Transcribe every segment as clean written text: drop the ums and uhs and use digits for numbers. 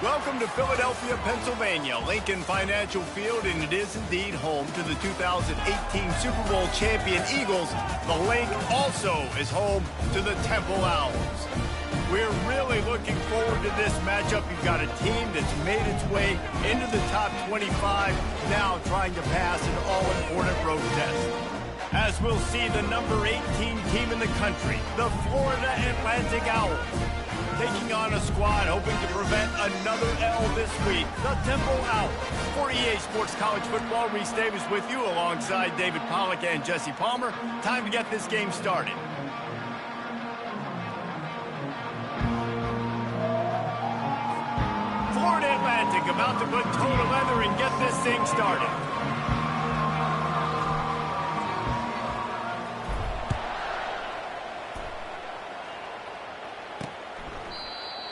Welcome to Philadelphia, Pennsylvania, Lincoln Financial Field, and it is indeed home to the 2018 Super Bowl champion Eagles. The Link also is home to the Temple Owls. We're really looking forward to this matchup. You've got a team that's made its way into the top 25, now trying to pass an all-important road test. As we'll see the number 18 team in the country, the Florida Atlantic Owls, taking on a squad hoping to prevent another L this week, the Temple Owls. For EA Sports College Football, Reese Davis with you alongside David Pollack and Jesse Palmer. Time to get this game started. Florida Atlantic about to put toe to leather and get this thing started.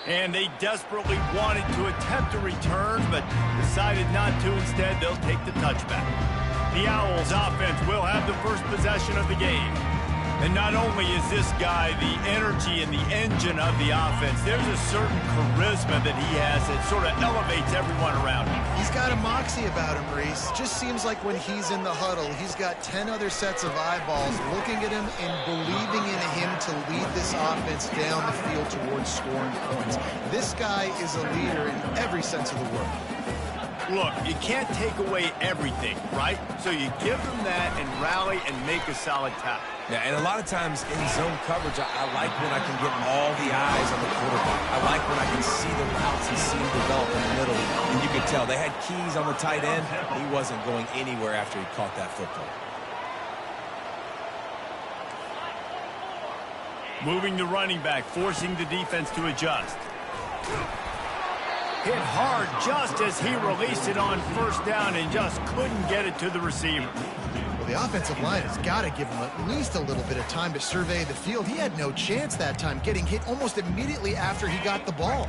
And they desperately wanted to attempt a return, but decided not to. Instead, they'll take the touchback. The Owls offense will have the first possession of the game. And not only is this guy the energy and the engine of the offense, there's a certain charisma that he has that sort of elevates everyone around him. He's got a moxie about him, Reese. Just seems like when he's in the huddle, he's got 10 other sets of eyeballs looking at him and believing in him to lead this offense down the field towards scoring points. This guy is a leader in every sense of the word. Look, you can't take away everything, right? So you give them that and rally and make a solid tackle. Yeah, and a lot of times in zone coverage, I like when I can get all the eyes on the quarterback. I like when I can see the routes and see him develop in the middle. And you can tell they had keys on the tight end. He wasn't going anywhere after he caught that football. Moving the running back, forcing the defense to adjust. Hit hard just as he released it on first down and just couldn't get it to the receiver. Well, the offensive line has got to give him at least a little bit of time to survey the field. He had no chance that time, getting hit almost immediately after he got the ball.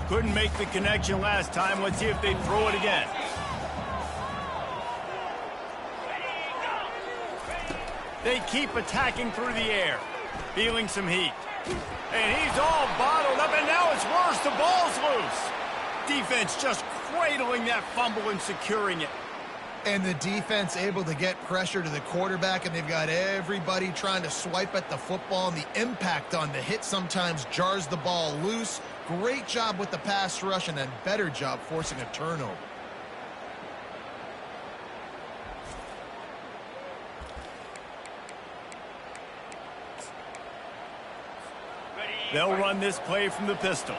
Couldn't make the connection last time. Let's see if they throw it again. They keep attacking through the air, feeling some heat. And he's all bottled up, and now it's worse. The ball's loose. Defense just cradling that fumble and securing it. And the defense able to get pressure to the quarterback, and they've got everybody trying to swipe at the football, and the impact on the hit sometimes jars the ball loose. Great job with the pass rush, and then better job forcing a turnover. They'll run this play from the pistol.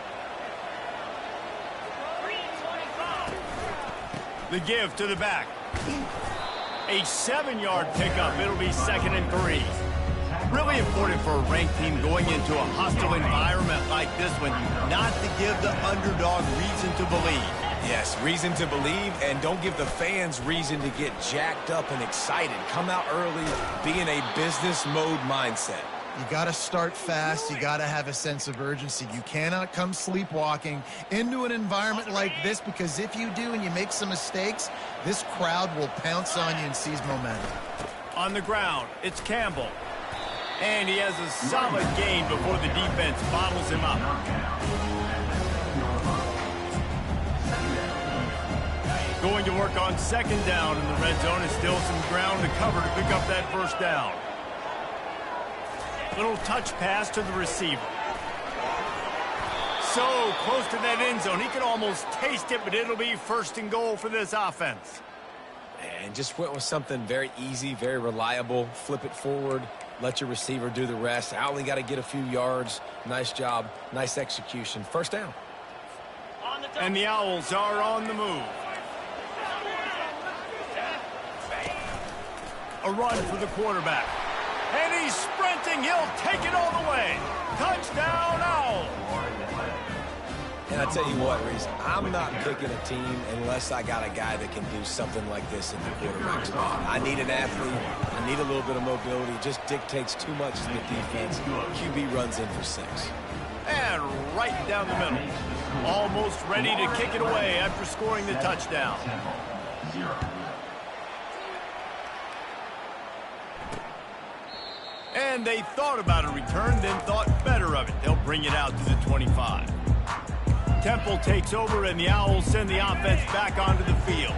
The give to the back. A 7-yard pickup. It'll be 2nd and 3. Really important for a ranked team going into a hostile environment like this one, not to give the underdog reason to believe. Yes, reason to believe, and don't give the fans reason to get jacked up and excited. Come out early, be in a business mode mindset. You got to start fast. You got to have a sense of urgency. You cannot come sleepwalking into an environment like this, because if you do and you make some mistakes, this crowd will pounce on you and seize momentum. On the ground, it's Campbell. And he has a solid gain before the defense bottles him up. Going to work on 2nd down in the red zone. Is still some ground to cover to pick up that first down. Little touch pass to the receiver. So close to that end zone. He could almost taste it, but it'll be 1st and goal for this offense. And just went with something very easy, very reliable. Flip it forward. Let your receiver do the rest. I only got to get a few yards. Nice job. Nice execution. 1st down. And the Owls are on the move. A run for the quarterback. And he's sprinting. He'll take it all the way. Touchdown, Owl. And I tell you what, Reese, I'm not picking a team unless I got a guy that can do something like this in the quarterback spot. I need an athlete. I need a little bit of mobility. Just dictates too much to the defense. QB runs in for 6. And right down the middle. Almost ready to kick it away after scoring the touchdown. And they thought about a return, then thought better of it. They'll bring it out to the 25. Temple takes over, and the Owls send the offense back onto the field.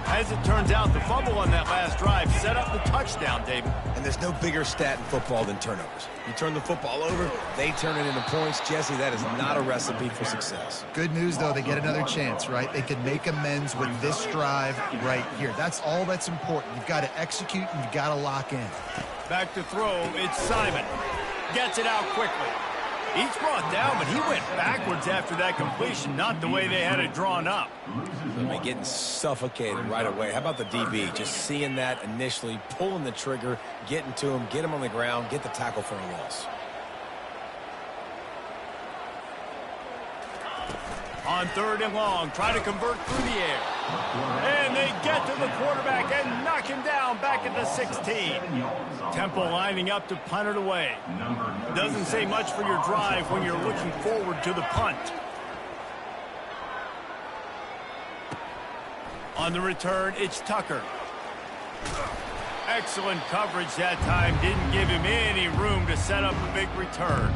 As it turns out, the fumble on that last drive set up the touchdown, David. And there's no bigger stat in football than turnovers. You turn the football over, they turn it into points. Jesse, that is not a recipe for success. Good news, though, they get another chance, right? They can make amends with this drive right here. That's all that's important. You've got to execute, and you've got to lock in. Back to throw, it's Simon. Gets it out quickly. He's brought down, but he went backwards after that completion, not the way they had it drawn up. They're getting suffocated right away. How about the DB? Just seeing that initially, pulling the trigger, getting to him, get him on the ground, get the tackle for a loss. On 3rd and long, try to convert through the air. And they get to the quarterback and knock him down back at the 16. Temple lining up to punt it away. Doesn't say much for your drive when you're looking forward to the punt. On the return, it's Tucker. Excellent coverage that time. Didn't give him any room to set up a big return.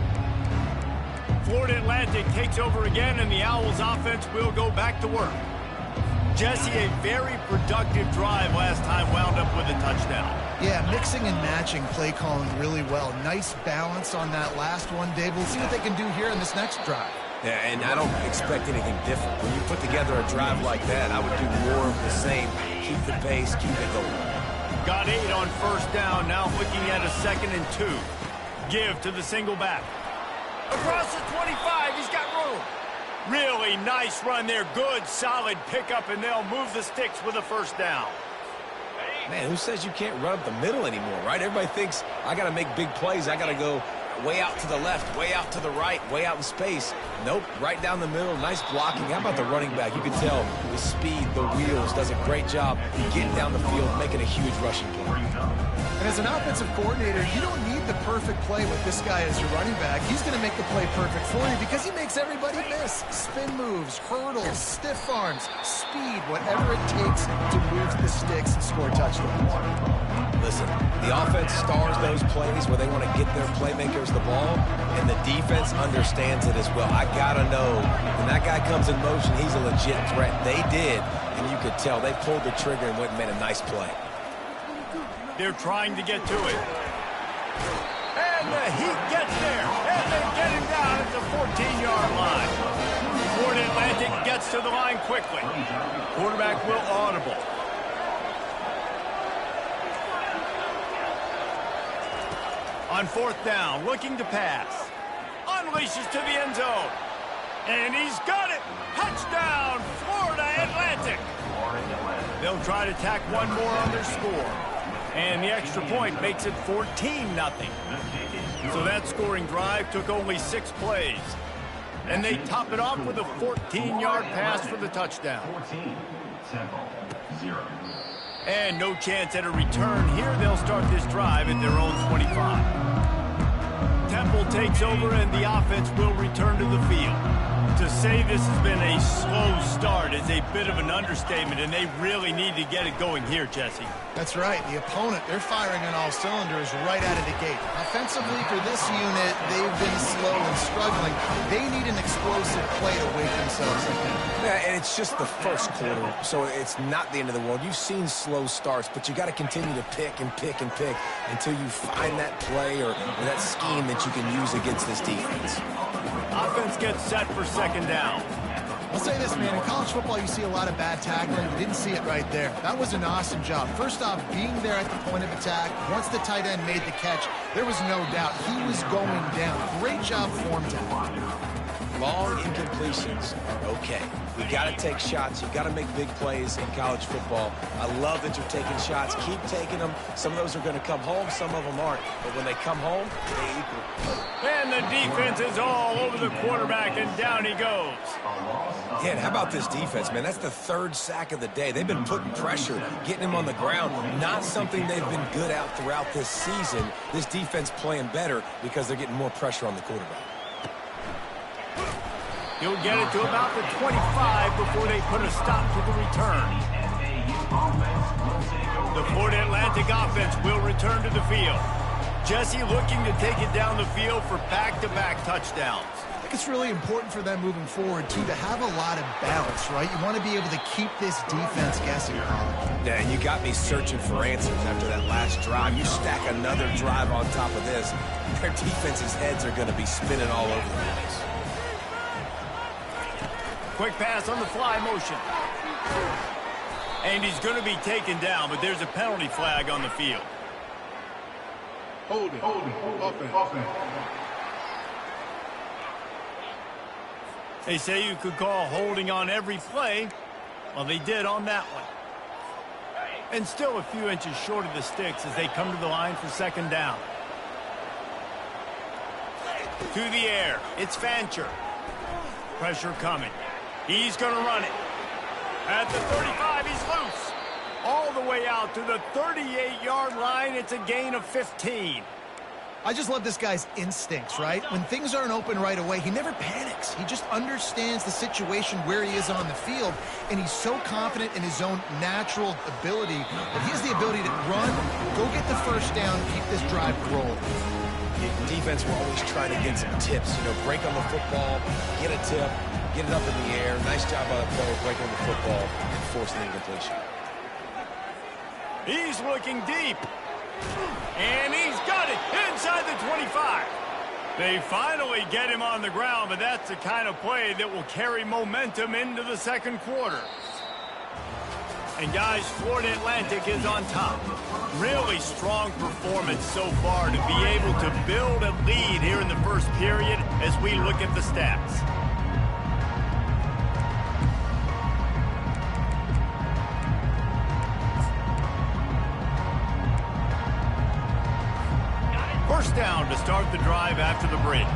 Florida Atlantic takes over again, and the Owls offense will go back to work. Jesse, a very productive drive last time, wound up with a touchdown. Yeah, mixing and matching play calling really well. Nice balance on that last one, Dave. We'll see what they can do here in this next drive. Yeah, and I don't expect anything different. When you put together a drive like that, I would do more of the same. Keep the pace, keep it going. Got 8 on 1st down, now looking at a 2nd and 2. Give to the single back. Across the 25, he's got room. Really nice run there. Good, solid pickup, and they'll move the sticks with a 1st down. Man, who says you can't run up the middle anymore, right? Everybody thinks I got to make big plays. I got to go way out to the left, way out to the right, way out in space. Nope, right down the middle. Nice blocking. How about the running back? You can tell the speed, the wheels, does a great job getting down the field, making a huge rushing play. And as an offensive coordinator, you don't need the perfect play with this guy as your running back. He's going to make the play perfect for you because he makes everybody miss. Spin moves, hurdles, stiff arms, speed, whatever it takes to move the sticks and score touchdowns. Listen, the offense stars those plays where they want to get their playmakers the ball, and the defense understands it as well. I got to know when that guy comes in motion, he's a legit threat. They did, and you could tell they pulled the trigger and went and made a nice play. They're trying to get to it. And the Heat gets there. And they get him down at the 14-yard line. Florida Atlantic gets to the line quickly. Quarterback will audible. On 4th down, looking to pass. Unleashes to the end zone. And he's got it. Touchdown, Florida Atlantic. They'll try to tack one more on their score. And the extra point makes it 14-0. So that scoring drive took only 6 plays. And they top it off with a 14-yard pass for the touchdown. And no chance at a return here. They'll start this drive at their own 25. Temple takes over, and the offense will return to the field. To say this has been a slow start is a bit of an understatement, and they really need to get it going here, Jesse. That's right. The opponent, they're firing on all cylinders right out of the gate. Offensively, for this unit, they've been slow and struggling. They need an explosive play to wake themselves up. Yeah, and it's just the first quarter, so it's not the end of the world. You've seen slow starts, but you got to continue to pick and pick and pick until you find that play or that scheme that you can use against this defense. Offense gets set for 2nd down. I'll say this, man. In college football, you see a lot of bad tackling. You didn't see it right there. That was an awesome job. First off, being there at the point of attack. Once the tight end made the catch, there was no doubt he was going down. Great job form to him. Long incompletions are okay. We got to take shots. You got to make big plays in college football. I love that you're taking shots. Keep taking them. Some of those are going to come home. Some of them aren't. But when they come home, they equal. And the defense is all over the quarterback, and down he goes. Yeah, and how about this defense, man? That's the 3rd sack of the day. They've been putting pressure, getting him on the ground. Not something they've been good at throughout this season. This defense playing better because they're getting more pressure on the quarterback. He'll get it to about the 25 before they put a stop to the return. The Florida Atlantic offense will return to the field. Jesse looking to take it down the field for back-to-back touchdowns. They it's really important for them moving forward, too, to have a lot of balance, right? You want to be able to keep this defense guessing, Colin. Yeah, and you got me searching for answers after that last drive. You stack another drive on top of this, their defense's heads are going to be spinning all over the place. Quick pass on the fly motion. And he's going to be taken down, but there's a penalty flag on the field. Hold it. Offense. They say you could call holding on every play. Well, they did on that one. And still a few inches short of the sticks as they come to the line for second down. To the air. It's Fancher. Pressure coming. He's going to run it. At the 35, he's loose. All the way out to the 38-yard line. It's a gain of 15. I just love this guy's instincts, right? When things aren't open right away, he never panics. He just understands the situation where he is on the field, and he's so confident in his own natural ability that he has the ability to run, go get the first down, keep this drive rolling. Defense will always try to get some tips, break on the football, get a tip, get it up in the air. Nice job by the player breaking the football and forcing the incompletion. He's looking deep. And he's got it inside the 25. They finally get him on the ground, but that's the kind of play that will carry momentum into the second quarter. And guys, Florida Atlantic is on top. Really strong performance so far to be able to build a lead here in the first period as we look at the stats. First down to start the drive after the break.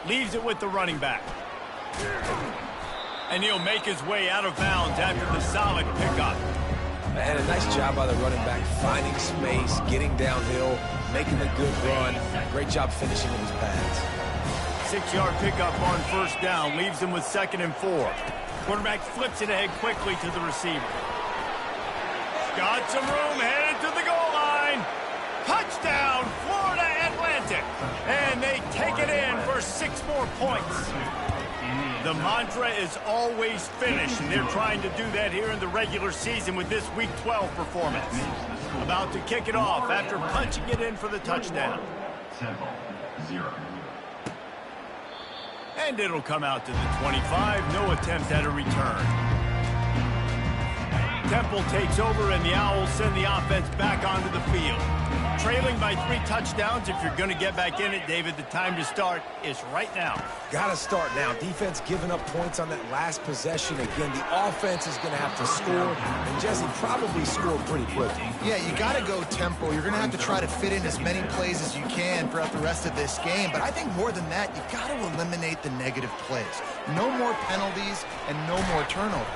Leaves it with the running back. And he'll make his way out of bounds after the solid pickup. And a nice job by the running back, finding space, getting downhill, making a good run. Great job finishing in his pads. 6-yard pickup on first down, leaves him with 2nd and 4. Quarterback flips it ahead quickly to the receiver. Got some room, headed to the goal line. Touchdown, Florida Atlantic. And they take it in for 6 more points. The mantra is always finish, and they're trying to do that here in the regular season with this Week 12 performance. About to kick it off after punching it in for the touchdown. Temple, 0. And it'll come out to the 25. No attempt at a return. Temple takes over, and the Owls send the offense back onto the field. Trailing by 3 touchdowns. If you're going to get back in it, David, the time to start is right now. Got to start now. Defense giving up points on that last possession. Again, the offense is going to have to score, and Jesse probably score pretty quickly. Yeah, you got to go tempo. You're going to have to try to fit in as many plays as you can throughout the rest of this game. But I think more than that, you got to eliminate the negative plays. No more penalties and no more turnovers.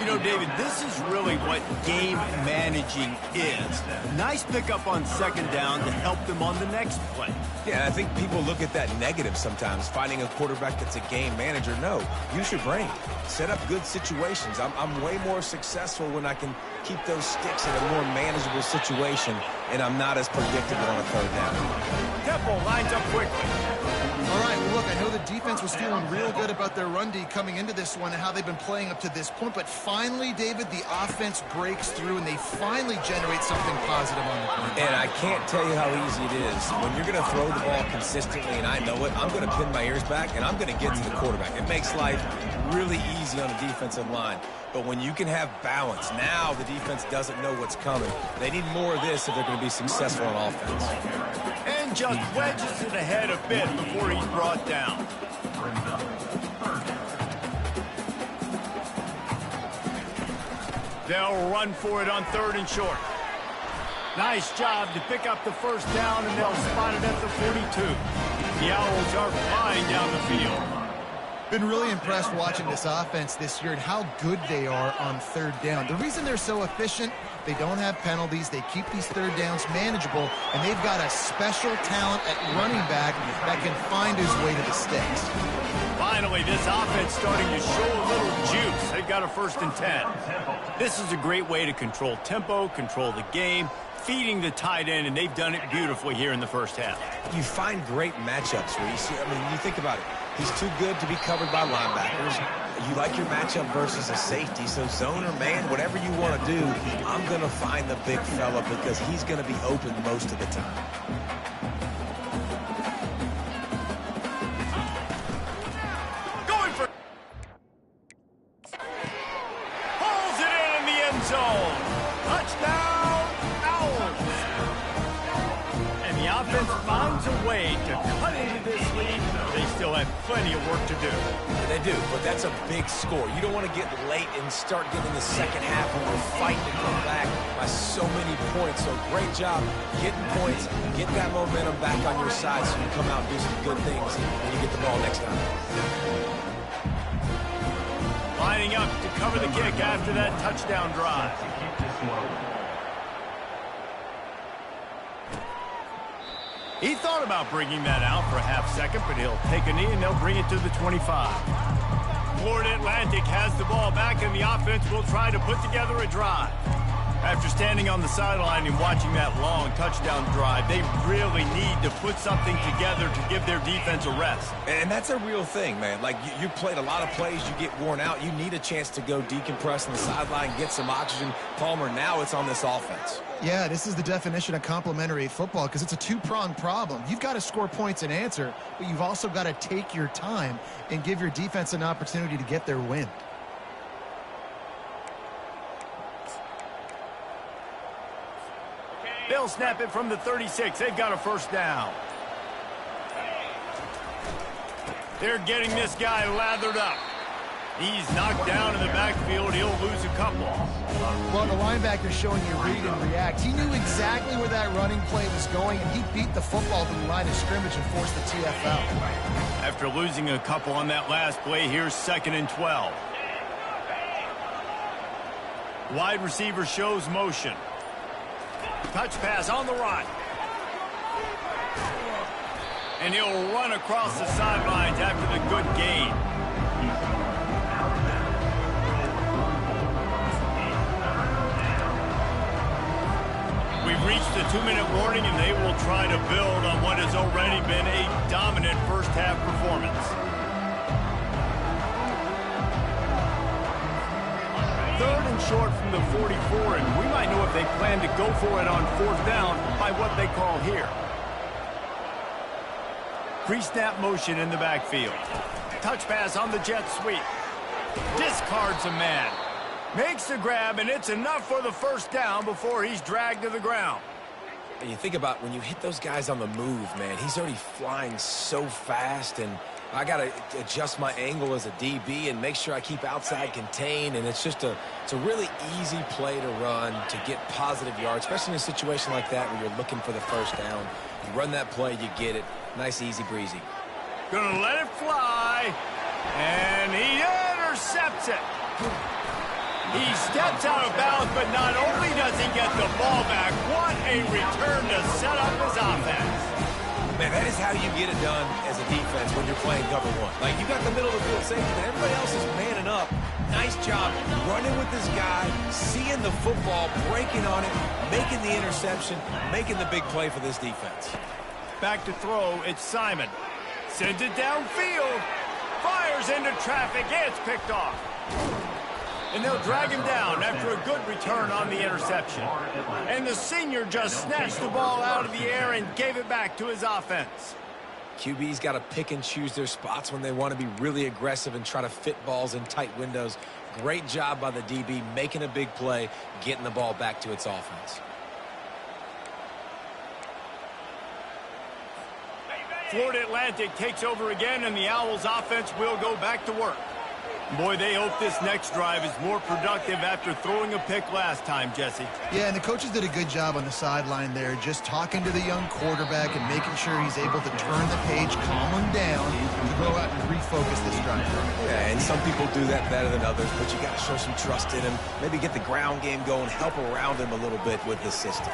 You know, David, this is really what game managing is. Nice pickup on second down to help them on the next play. Yeah, I think people look at that negative sometimes, finding a quarterback that's a game manager. No, use your brain. Set up good situations. I'm way more successful when I can keep those sticks in a more manageable situation, and I'm not as predictable on a third down. Temple lines up quickly. All right, well, look, I know the defense was feeling real good about their run D coming into this one and how they've been playing up to this point, but finally, David, the offense breaks through and they finally generate something positive on the ground. And I can't tell you how easy it is. When you're going to throw the ball consistently, and I know it, I'm going to pin my ears back, and I'm going to get to the quarterback. It makes life really easy on the defensive line. But when you can have balance, now the defense doesn't know what's coming. They need more of this if they're going to be successful on offense. And just wedges it ahead a bit before he's brought down. They'll run for it on 3rd and short. Nice job to pick up the first down, and they'll spot it at the 42. The Owls are flying down the field. Been really impressed watching this offense this year and how good they are on third down. The reason they're so efficient, they don't have penalties, they keep these third downs manageable, and they've got a special talent at running back that can find his way to the sticks. Finally, this offense starting to show a little juice. They've got a 1st and 10. This is a great way to control tempo, control the game, feeding the tight end, and they've done it beautifully here in the first half. You find great matchups, Reese. I mean, you think about it. He's too good to be covered by linebackers. You like your matchup versus a safety, so zone or man, whatever you want to do, I'm going to find the big fella because he's going to be open most of the time. Going for... Pulls it in the end zone. Touchdown, Owls. And the offense finds a way to cut into this lead. They still have plenty of work to do. They do, but that's a big score. You don't want to get late and start getting the second half when we're fighting to come back by so many points. So great job getting points, get that momentum back on your side so you come out and do some good things when you get the ball next time. Lining up to cover the kick after that touchdown drive. He thought about bringing that out for a half second, but he'll take a knee and they'll bring it to the 25. Florida Atlantic has the ball back, and the offense will try to put together a drive. After standing on the sideline and watching that long touchdown drive, they really need to put something together to give their defense a rest. And that's a real thing, man. Like, you played a lot of plays, you get worn out. You need a chance to go decompress on the sideline, get some oxygen. Palmer, now it's on this offense. Yeah, this is the definition of complementary football because it's a two-pronged problem. You've got to score points and answer, but you've also got to take your time and give your defense an opportunity to get their wind. They'll snap it from the 36. They've got a 1st down. They're getting this guy lathered up. He's knocked down in the backfield. He'll lose a couple. Well, the linebacker's showing you read and react. He knew exactly where that running play was going, and he beat the football to the line of scrimmage and forced the TFL. After losing a couple on that last play, here's 2nd and 12. Wide receiver shows motion. Touch pass on the run. And he'll run across the sidelines after the good gain. We've reached the 2-minute warning, and they will try to build on what has already been a dominant first-half performance. 3rd and short from the 44, and we might know if they plan to go for it on 4th down by what they call here. Pre-snap motion in the backfield. Touch pass on the jet sweep. Discards a man. Makes the grab, and it's enough for the 1st down before he's dragged to the ground. And you think about when you hit those guys on the move, man, he's already flying so fast, and I got to adjust my angle as a DB and make sure I keep outside contained, and it's just it's a really easy play to run to get positive yards, especially in a situation like that where you're looking for the 1st down. You run that play, you get it. Nice, easy breezy. Gonna let it fly, and he intercepts it. He steps out of bounds, but not only does he get the ball back, what a return to set up his offense. Man, that is how you get it done as a defense when you're playing cover one. Like, you got the middle of the field safety, but everybody else is manning up. Nice job running with this guy, seeing the football, breaking on it, making the interception, making the big play for this defense. Back to throw, it's Simon. Sends it downfield. Fires into traffic, it's picked off. And they'll drag him down after a good return on the interception. And the senior just snatched the ball out of the air and gave it back to his offense. QB's got to pick and choose their spots when they want to be really aggressive and try to fit balls in tight windows. Great job by the DB making a big play, getting the ball back to its offense. Florida Atlantic takes over again, and the Owls offense will go back to work. Boy, they hope this next drive is more productive after throwing a pick last time, Jesse. Yeah, and the coaches did a good job on the sideline there, just talking to the young quarterback and making sure he's able to turn the page, calm him down, to go out and refocus this drive. Yeah, and some people do that better than others, but you got to show some trust in him, maybe get the ground game going, help around him a little bit with the system.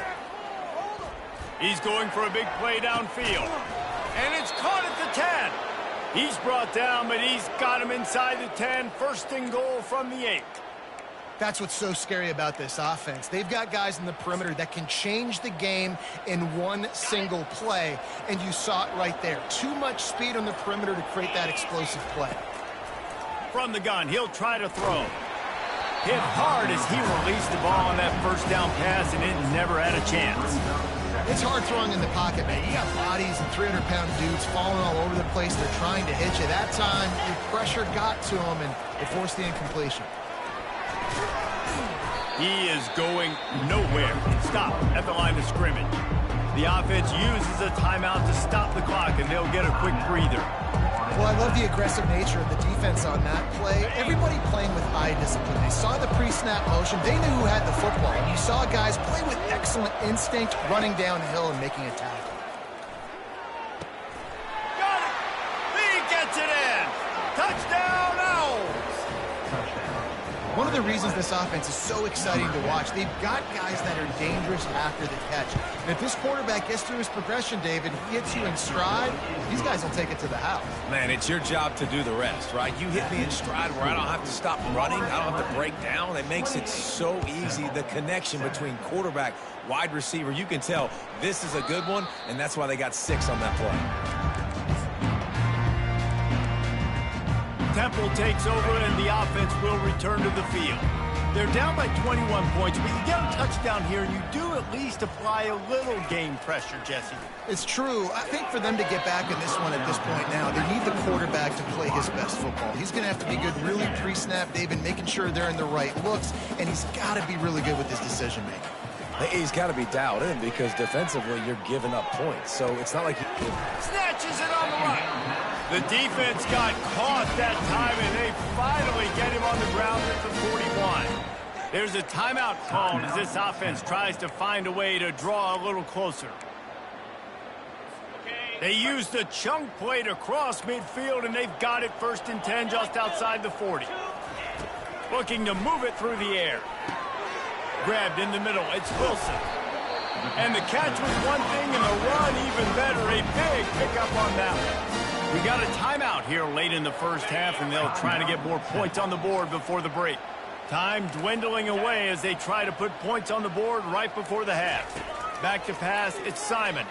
He's going for a big play downfield, and it's caught at the 10. He's brought down, but he's got him inside the 10. First and goal from the 8. That's what's so scary about this offense. They've got guys in the perimeter that can change the game in one single play, and you saw it right there. Too much speed on the perimeter to create that explosive play. From the gun, he'll try to throw. Hit hard as he released the ball on that first down pass, and it never had a chance. It's hard throwing in the pocket, man. You got bodies and 300-pound dudes falling all over the place. They're trying to hit you. That time, the pressure got to him, and it forced the incompletion. He is going nowhere. Stop at the line of scrimmage. The offense uses a timeout to stop the clock, and they'll get a quick breather. Well, I love the aggressive nature of the defense on that play. Everybody playing with eye discipline. They saw the pre-snap motion. They knew who had the football. And you saw guys play with excellent instinct, running downhill and making a tackle. Got it! He gets it in! Touchdown, Owls! One of the reasons this offense is so exciting to watch, they've got guys that are dangerous after the catch. And if this quarterback gets through his progression, David, he hits you in stride, these guys will take it to the house. Man, it's your job to do the rest, right? You hit me in stride where I don't have to stop running. I don't have to break down. It makes it so easy, the connection between quarterback, wide receiver. You can tell this is a good one, and that's why they got 6 on that play. Temple takes over, and the offense will return to the field. They're down by 21 points, but you get a touchdown here, and you do at least apply a little game pressure, Jesse. It's true. I think for them to get back in this one at this point now, they need the quarterback to play his best football. He's going to have to be good really pre-snap, David, making sure they're in the right looks, and he's got to be really good with his decision-making. He's got to be dialed in because defensively you're giving up points. So it's not like he snatches it on the run. The defense got caught that time, and they finally get him on the ground at the 41. There's a timeout called as this offense tries to find a way to draw a little closer. They used the chunk play to cross midfield, and they've got it 1st and 10 just outside the 40. Looking to move it through the air. Grabbed in the middle, it's Wilson. And the catch was one thing, and the run even better. A big pickup on that one. We got a timeout here late in the first half, and they'll try to get more points on the board before the break. Time dwindling away as they try to put points on the board right before the half. Back to pass, it's Simon.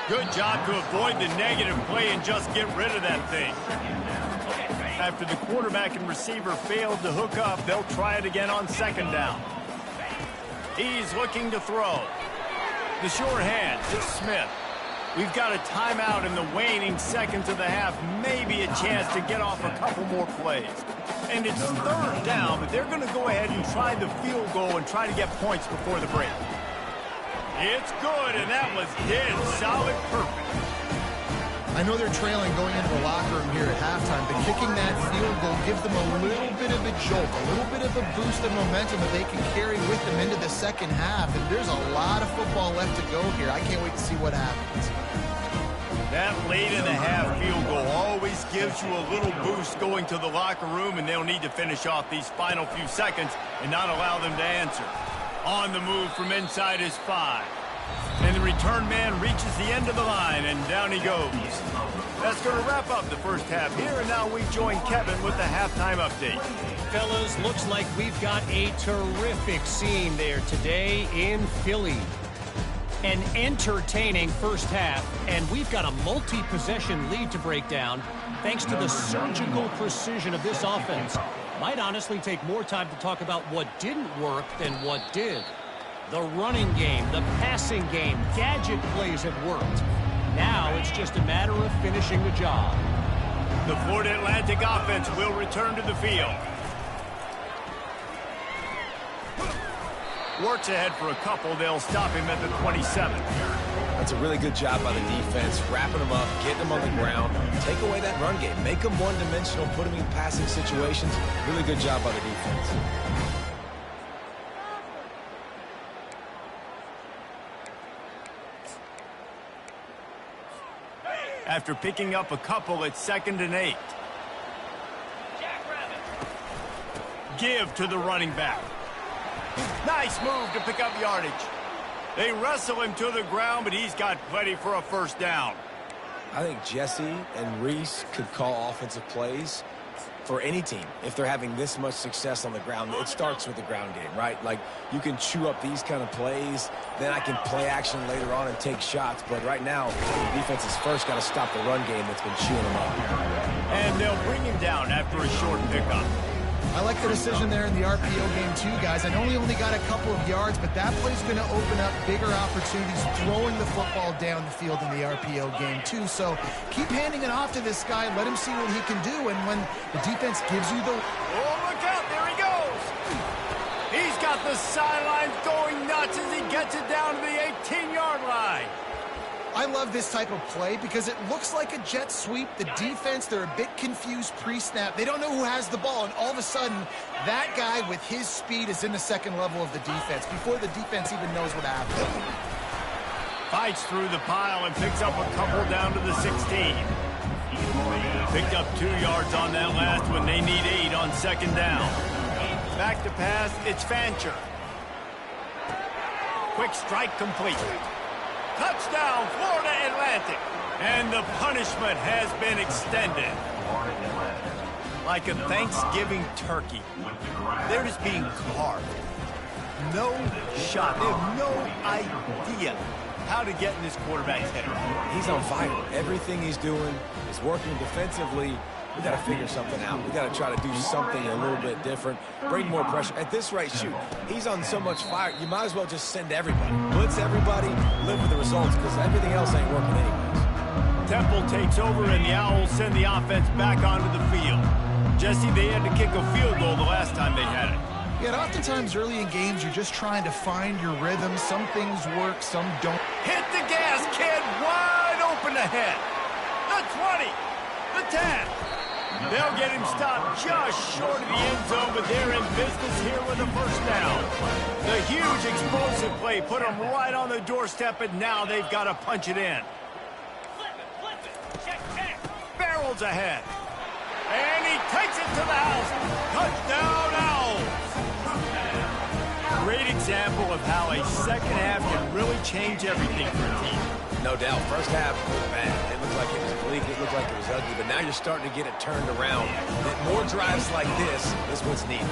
Good job to avoid the negative play and just get rid of that thing. After the quarterback and receiver failed to hook up, they'll try it again on 2nd down. He's looking to throw. The sure hand, it's Smith. We've got a timeout in the waning seconds of the half, maybe a chance to get off a couple more plays. And it's 3rd down, but they're going to go ahead and try the field goal and try to get points before the break. It's good, and that was dead solid perfect. I know they're trailing going into the locker room here at halftime, but kicking that field goal gives them a little bit of a jolt, a little bit of a boost of momentum that they can carry with them into the second half. And there's a lot of football left to go here. I can't wait to see what happens. That late in the half field goal always gives you a little boost going to the locker room, and they'll need to finish off these final few seconds and not allow them to answer. On the move from inside his 5. And the return man reaches the end of the line, and down he goes. That's going to wrap up the first half here, and now we join Kevin with the halftime update. Fellas, looks like we've got a terrific scene there today in Philly. An entertaining first half, and we've got a multi-possession lead to break down thanks to the surgical precision of this offense. Might honestly take more time to talk about what didn't work than what did. The running game, the passing game, gadget plays have worked. Now it's just a matter of finishing the job. The Florida Atlantic offense will return to the field. Works ahead for a couple. They'll stop him at the 27. That's It's a really good job by the defense, wrapping them up, getting them on the ground, take away that run game, make them one-dimensional, put them in passing situations. Really good job by the defense. After picking up a couple, it's 2nd and 8. Give to the running back. Nice move to pick up yardage. They wrestle him to the ground, but he's got plenty for a first down. I think Jesse and Reese could call offensive plays for any team if they're having this much success on the ground. It starts with the ground game, right? Like, you can chew up these kind of plays, then I can play action later on and take shots. But right now, the defense has first got to stop the run game that's been chewing them up. And they'll bring him down after a short pickup. I like the decision there in the RPO game too, guys. I know he only got a couple of yards, but that play's going to open up bigger opportunities throwing the football down the field in the RPO game too. So keep handing it off to this guy. Let him see what he can do. And when the defense gives you the... Oh, look out. There he goes. He's got the sidelines going nuts as he gets it down to the 18-yard line. I love this type of play because it looks like a jet sweep. The defense, they're a bit confused pre-snap. They don't know who has the ball, and all of a sudden, that guy with his speed is in the second level of the defense before the defense even knows what happened. Fights through the pile and picks up a couple down to the 16. Picked up 2 yards on that last one. They need 8 on 2nd down. Back to pass, it's Fancher. Quick strike complete. Touchdown, Florida Atlantic. And the punishment has been extended. Like a Thanksgiving turkey. They're just being carved. No shot. They have no idea how to get in this quarterback's head. He's on fire. Everything he's doing is working defensively. We got to figure something out. We got to try to do something a little bit different. Bring more pressure. At this rate, shoot, he's on so much fire, you might as well just send everybody. Blitz everybody, live with the results, because everything else ain't working anyways. Temple takes over, and the Owls send the offense back onto the field. Jesse, they had to kick a field goal the last time they had it. Yeah, oftentimes early in games, you're just trying to find your rhythm. Some things work, some don't. Hit the gas, kid. Wide open ahead. The 20. The 10. They'll get him stopped just short of the end zone, but they're in business here with a first down. The huge explosive play put them right on the doorstep, and now they've got to punch it in. Barrels ahead. And he takes it to the house. Touchdown, Owls. Great example of how a second half can really change everything for a team. No doubt. First half was bad. It looked like it was bleak. It looked like it was ugly. But now you're starting to get it turned around. More drives like this is what's needed.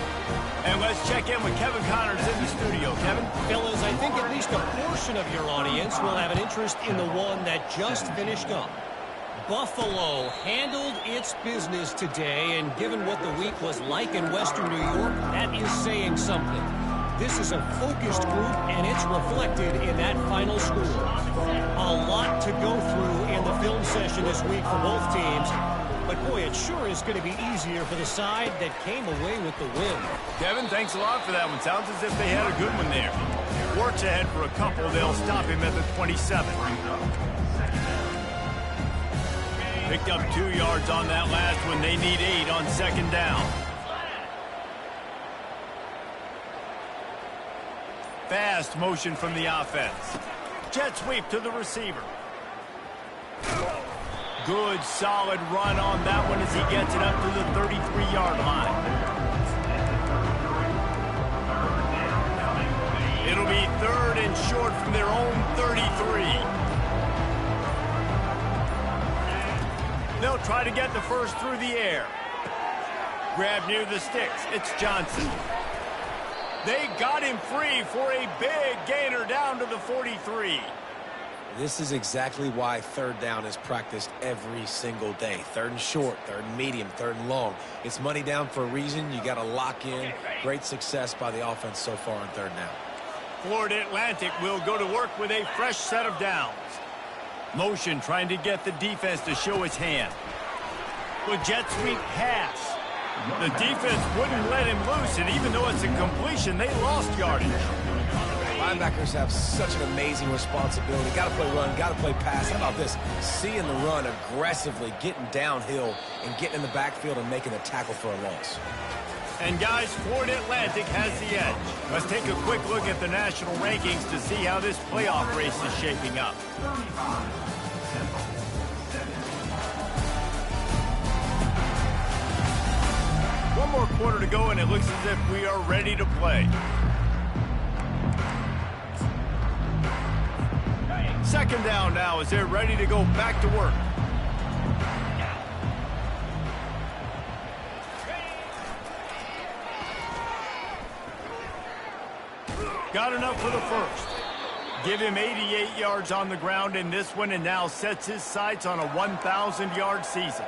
And let's check in with Kevin Connors in the studio. Kevin? Fellas, I think at least a portion of your audience will have an interest in the one that just finished up. Buffalo handled its business today, and given what the week was like in Western New York, that is saying something. This is a focused group, and it's reflected in that final score. A lot to go through in the film session this week for both teams, but boy, it sure is going to be easier for the side that came away with the win. Kevin, thanks a lot for that one. Sounds as if they had a good one there. Works ahead for a couple. They'll stop him at the 27. Picked up 2 yards on that last one. They need 8 on 2nd down. Fast motion from the offense. Jet sweep to the receiver. Good, solid run on that one as he gets it up to the 33-yard line. It'll be 3rd and short from their own 33. They'll try to get the first through the air. Grab near the sticks. It's Johnson. They got him free for a big gainer down to the 43. This is exactly why 3rd down is practiced every single day. 3rd and short, 3rd and medium, 3rd and long. It's money down for a reason. You got to lock in. Great success by the offense so far on 3rd down. Florida Atlantic will go to work with a fresh set of downs. Motion trying to get the defense to show its hand. With jet sweep pass. The defense wouldn't let him loose, and even though it's a completion, they lost yardage. Linebackers have such an amazing responsibility. Got to play run, got to play pass. How about this? Seeing the run aggressively, getting downhill, and getting in the backfield and making a tackle for a loss. And guys, Florida Atlantic has the edge. Let's take a quick look at the national rankings to see how this playoff race is shaping up. One more quarter to go, and it looks as if we are ready to play. Second down now as they're ready to go back to work. Got enough for the first. Give him 88 yards on the ground in this one, and now sets his sights on a 1,000-yard season.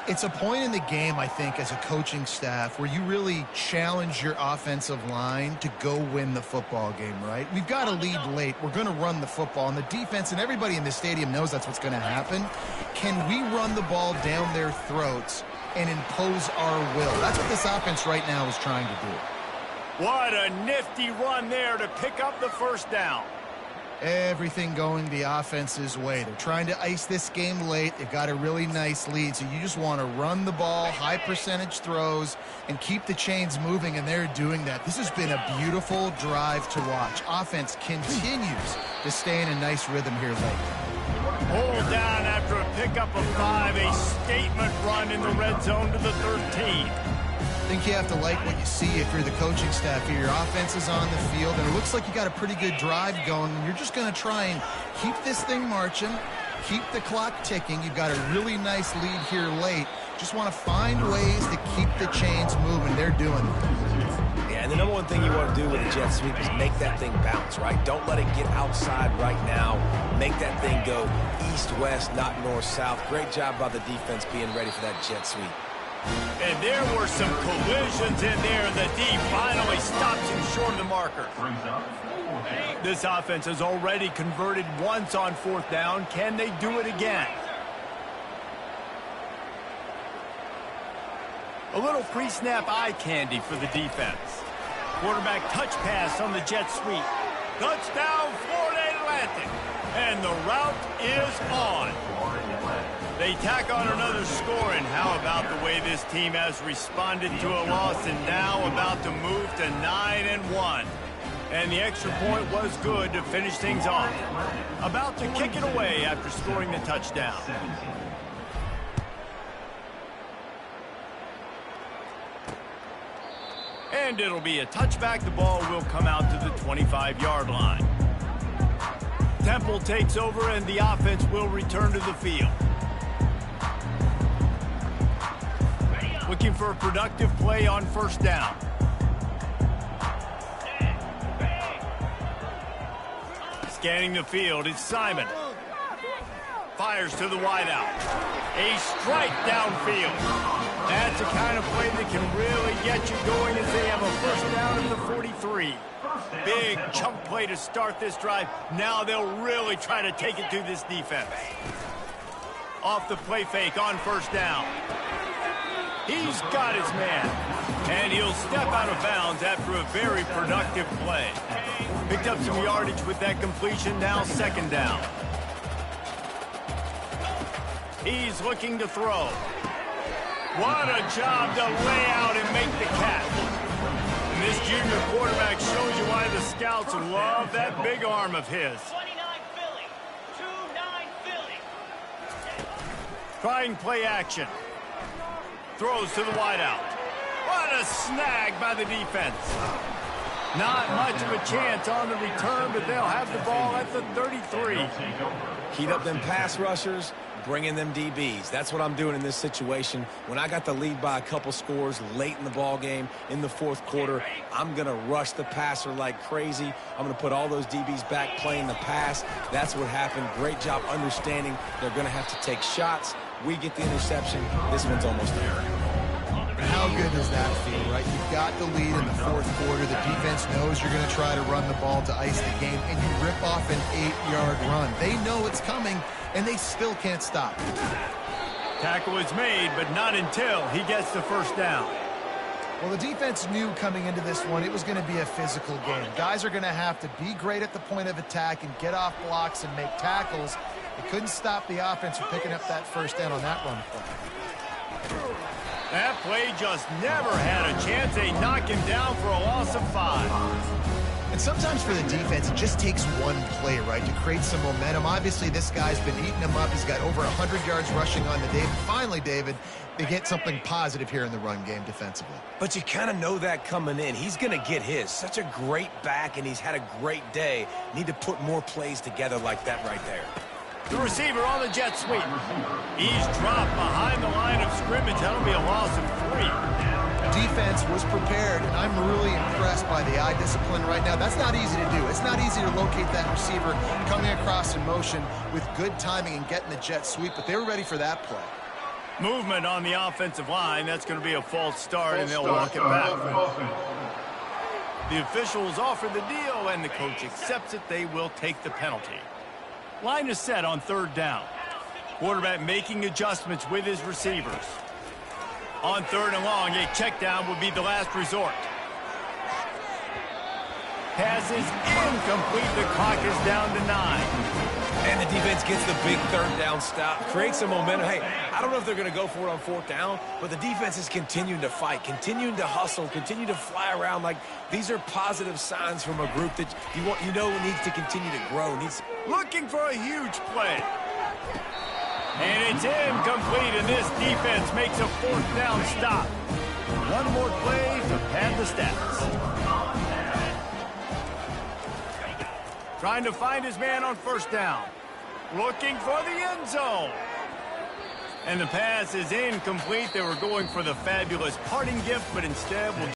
It's a point in the game, I think, as a coaching staff where you really challenge your offensive line to go win the football game, right? We've got a lead late. We're going to run the football, and the defense and everybody in the stadium knows that's what's going to happen. Can we run the ball down their throats and impose our will? That's what this offense right now is trying to do. What a nifty run there to pick up the first down. Everything going the offense's way. They're trying to ice this game late. They've got a really nice lead, so you just want to run the ball, high percentage throws, and keep the chains moving, and they're doing that. This has been a beautiful drive to watch. Offense continues to stay in a nice rhythm here late. Hold down after a pickup of 5, a statement run in the red zone to the 13. I think you have to like what you see if you're the coaching staff here. Your offense is on the field, and it looks like you got a pretty good drive going. You're just going to try and keep this thing marching, keep the clock ticking. You've got a really nice lead here late. Just want to find ways to keep the chains moving. They're doing it. Yeah, and the number one thing you want to do with a jet sweep is make that thing bounce, right? Don't let it get outside right now. Make that thing go east-west, not north-south. Great job by the defense being ready for that jet sweep. And there were some collisions in there. The D finally stops him short of the marker. This offense has already converted once on fourth down. Can they do it again? A little pre-snap eye candy for the defense. Quarterback touch pass on the jet sweep. Touchdown, Florida Atlantic. And the route is on. They tack on another score, and how about the way this team has responded to a loss and now about to move to 9-1. And the extra point was good to finish things off. About to kick it away after scoring the touchdown. And it'll be a touchback. The ball will come out to the 25-yard line. Temple takes over, and the offense will return to the field. Looking for a productive play on first down. Scanning the field, it's Simon. Fires to the wideout. A strike downfield. That's the kind of play that can really get you going as they have a first down at the 43. Big chunk play to start this drive. Now they'll really try to take it to this defense. Off the play fake on first down. He's got his man. And he'll step out of bounds after a very productive play. Picked up some yardage with that completion. Now second down. He's looking to throw. What a job to lay out and make the catch. And this junior quarterback shows you why the scouts love that big arm of his. 29 Philly. 2-9 Philly. Trying play action. Throws to the wideout. What a snag by the defense. Not much of a chance on the return, but they'll have the ball at the 33. Heat up them pass rushers, bring in them DBs. That's what I'm doing in this situation. When I got the lead by a couple scores late in the ball game, in the fourth quarter, I'm going to rush the passer like crazy. I'm going to put all those DBs back playing the pass. That's what happened. Great job understanding they're going to have to take shots. We get the interception. This one's almost there. How good does that feel, right? You've got the lead in the fourth quarter. The defense knows you're going to try to run the ball to ice the game, and you rip off an 8-yard run. They know it's coming, and they still can't stop it. Tackle is made, but not until he gets the first down. Well, the defense knew coming into this one it was going to be a physical game. Guys are going to have to be great at the point of attack and get off blocks and make tackles. They couldn't stop the offense from picking up that first down on that run play. That play just never had a chance. They knock him down for a loss of 5. And sometimes for the defense, it just takes one play, right, to create some momentum. Obviously, this guy's been eating them up. He's got over 100 yards rushing on the day. But finally, David, they get something positive here in the run game defensively. But you kind of know that coming in. He's going to get his. Such a great back, and he's had a great day. Need to put more plays together like that right there. The receiver on the jet sweep. He's dropped behind the line of scrimmage. That'll be a loss of 3. Defense was prepared, and I'm really impressed by the eye discipline right now. That's not easy to do. It's not easy to locate that receiver coming across in motion with good timing and getting the jet sweep, but they were ready for that play. Movement on the offensive line. That's going to be a false start, and they'll walk it back. The officials offer the deal, and the coach accepts it. They will take the penalty. Line is set on 3rd down. Quarterback making adjustments with his receivers. On 3rd and long, a check down would be the last resort. Pass is incomplete. The clock is down to 9. And the defense gets the big 3rd down stop, creates some momentum. Hey, I don't know if they're going to go for it on 4th down, but the defense is continuing to fight, continuing to hustle, continue to fly around. Like, these are positive signs from a group that you know needs to continue to grow. Looking for a huge play. And it's incomplete, and this defense makes a 4th down stop. One more play to pad the stats. Trying to find his man on 1st down. Looking for the end zone. And the pass is incomplete. They were going for the fabulous parting gift, but instead will